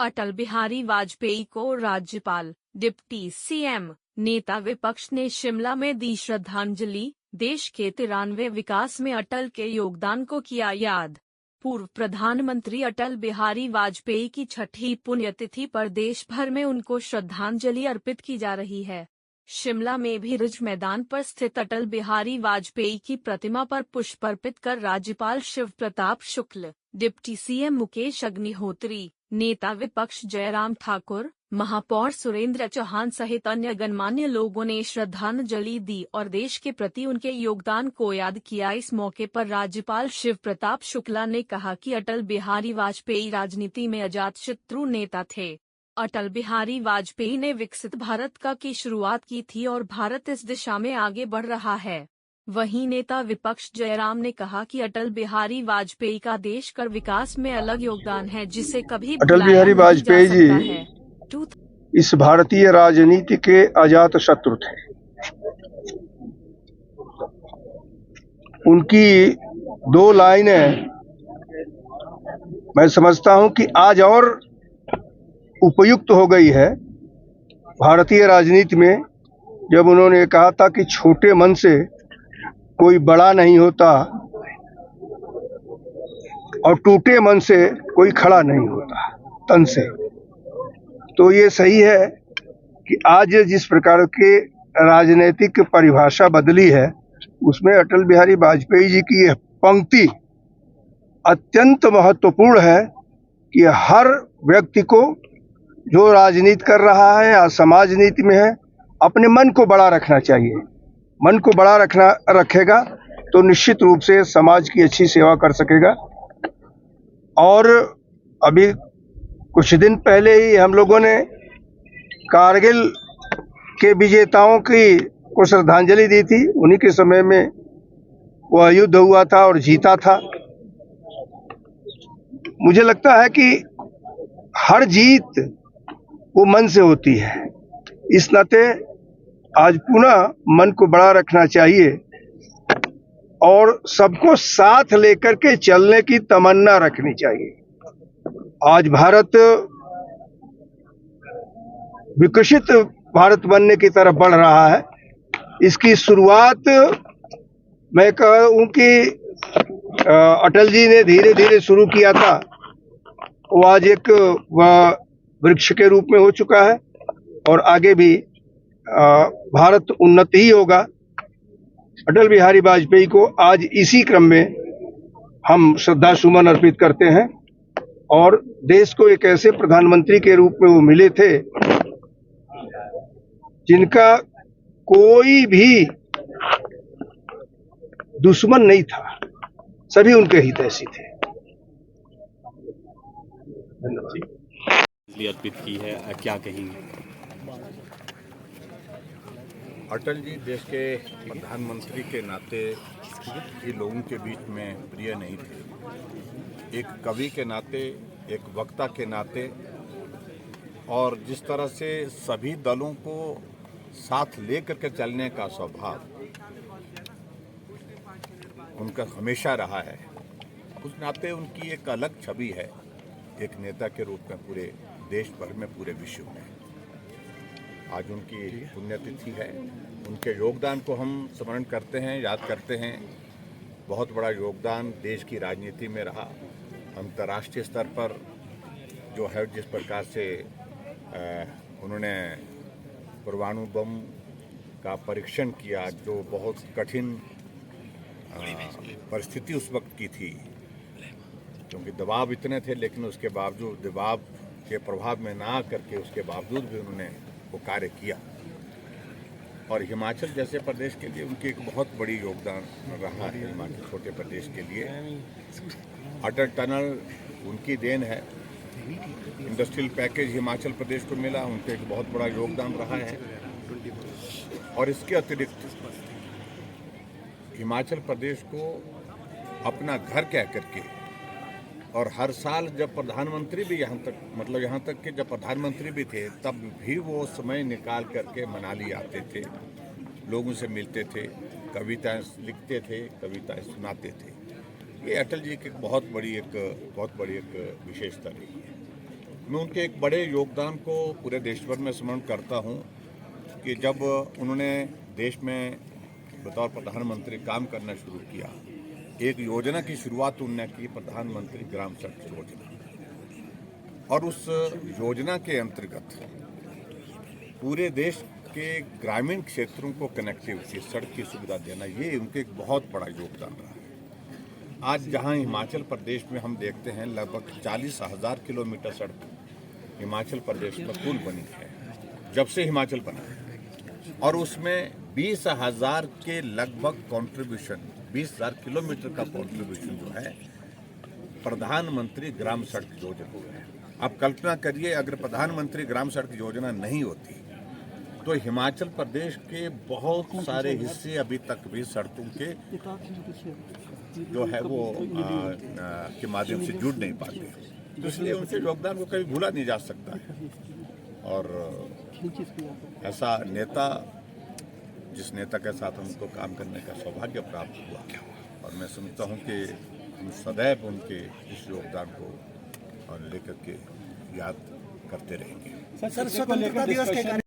अटल बिहारी वाजपेयी को राज्यपाल, deputy CM, नेता विपक्ष ने शिमला में दी श्रद्धांजलि। देश के 93वें विकास में अटल के योगदान को किया याद। पूर्व प्रधानमंत्री अटल बिहारी वाजपेयी की 6ठी पुण्यतिथि पर देश भर में उनको श्रद्धांजलि अर्पित की जा रही है। शिमला में भी रिज मैदान पर स्थित अटल बिहारी वाजपेयी की प्रतिमा पर पुष्प अर्पित कर राज्यपाल शिव प्रताप शुक्ल, डिप्टी सीएम मुकेश अग्निहोत्री, नेता विपक्ष जयराम ठाकुर, महापौर सुरेंद्र चौहान सहित अन्य गणमान्य लोगों ने श्रद्धांजलि दी और देश के प्रति उनके योगदान को याद किया। इस मौके पर राज्यपाल शिव प्रताप शुक्ला ने कहा कि अटल बिहारी वाजपेयी राजनीति में अजातशत्रु नेता थे। अटल बिहारी वाजपेयी ने विकसित भारत की शुरुआत की थी और भारत इस दिशा में आगे बढ़ रहा है। वहीं नेता विपक्ष जयराम ने कहा कि अटल बिहारी वाजपेयी का देश कर विकास में अलग योगदान है जिसे कभी अटल बिहारी वाजपेयी जी इस भारतीय राजनीति के अजात शत्रु थे। उनकी 2 लाइनें मैं समझता हूं कि आज और उपयुक्त हो गई है भारतीय राजनीति में, जब उन्होंने कहा था कि छोटे मन से कोई बड़ा नहीं होता और टूटे मन से कोई खड़ा नहीं होता तन से। तो ये सही है कि आज जिस प्रकार के राजनीतिक परिभाषा बदली है उसमें अटल बिहारी वाजपेयी जी की यह पंक्ति अत्यंत महत्वपूर्ण है कि हर व्यक्ति को जो राजनीति कर रहा है या समाज नीति में है अपने मन को बड़ा रखना चाहिए। मन को बड़ा रखेगा तो निश्चित रूप से समाज की अच्छी सेवा कर सकेगा। और अभी कुछ दिन पहले ही हम लोगों ने कारगिल के विजेताओं को श्रद्धांजलि दी थी। उन्हीं के समय में वह युद्ध हुआ था और जीता था। मुझे लगता है कि हर जीत वो मन से होती है। इस नाते आज पुनः मन को बड़ा रखना चाहिए और सबको साथ लेकर के चलने की तमन्ना रखनी चाहिए। आज भारत विकसित भारत बनने की तरफ बढ़ रहा है। इसकी शुरुआत मैं कहूं कि अटल जी ने धीरे धीरे शुरू किया था, वो आज एक वृक्ष के रूप में हो चुका है और आगे भी भारत उन्नति ही होगा। अटल बिहारी वाजपेयी को आज इसी क्रम में हम श्रद्धा सुमन अर्पित करते हैं और देश को एक ऐसे प्रधानमंत्री के रूप में वो मिले थे जिनका कोई भी दुश्मन नहीं था, सभी उनके हितैषी थे। अर्पित की है, क्या कहेंगे? अटल जी देश के प्रधानमंत्री के नाते ही लोगों के बीच में प्रिय नहीं थे। एक कवि के नाते, एक वक्ता के नाते, और जिस तरह से सभी दलों को साथ लेकर के चलने का स्वभाव उनका हमेशा रहा है, उस नाते उनकी एक अलग छवि है एक नेता के रूप में पूरे देश भर में, पूरे विश्व में। आज उनकी पुण्यतिथि है। उनके योगदान को हम स्मरण करते हैं, याद करते हैं। बहुत बड़ा योगदान देश की राजनीति में रहा। अंतर्राष्ट्रीय स्तर पर जो है, जिस प्रकार से उन्होंने परमाणु बम का परीक्षण किया, जो बहुत कठिन परिस्थिति उस वक्त की थी, क्योंकि दबाव इतने थे, लेकिन उसके बावजूद दबाव के प्रभाव में ना करके उसके बावजूद भी उन्होंने वो कार्य किया। और हिमाचल जैसे प्रदेश के लिए उनकी एक बहुत बड़ी योगदान रहा है। हिमाचल छोटे प्रदेश के लिए अटल टनल उनकी देन है। इंडस्ट्रियल पैकेज हिमाचल प्रदेश को मिला, उनका एक बहुत बड़ा योगदान रहा है। और इसके अतिरिक्त हिमाचल प्रदेश को अपना घर कह करके, और हर साल जब प्रधानमंत्री भी यहाँ तक कि जब प्रधानमंत्री भी थे तब भी वो समय निकाल करके मनाली आते थे, लोगों से मिलते थे, कविताएं लिखते थे, कविताएं सुनाते थे। ये अटल जी की बहुत बड़ी एक विशेषता रही है। मैं उनके एक बड़े योगदान को पूरे देश भर में स्मरण करता हूं कि जब उन्होंने देश में बतौर प्रधानमंत्री काम करना शुरू किया, एक योजना की शुरुआत उन्होंने की, प्रधानमंत्री ग्राम सड़क योजना। और उस योजना के अंतर्गत पूरे देश के ग्रामीण क्षेत्रों को कनेक्टिविटी, सड़क की सुविधा देना, ये उनके एक बहुत बड़ा योगदान रहा है। आज जहां हिमाचल प्रदेश में हम देखते हैं लगभग 40,000 किलोमीटर सड़क हिमाचल प्रदेश में पुल बनी है जब से हिमाचल बना है, और उसमें 20,000 के लगभग कंट्रीब्यूशन, 20,000 किलोमीटर का कंट्रीब्यूशन जो है प्रधानमंत्री ग्राम सड़क योजना है। आप कल्पना करिए, अगर प्रधानमंत्री ग्राम सड़क योजना नहीं होती तो हिमाचल प्रदेश के बहुत सारे हिस्से अभी तक भी सड़कों के जो है वो के माध्यम से जुड़ नहीं पाते। तो इसलिए उनके योगदान को कभी भूला नहीं जा सकता है। और ऐसा नेता, जिस नेता के साथ हमको काम करने का सौभाग्य प्राप्त हुआ, और मैं समझता हूँ कि हम सदैव उनके इस योगदान को लेकर के याद करते रहेंगे। सर, स्वतंत्रता दिवस के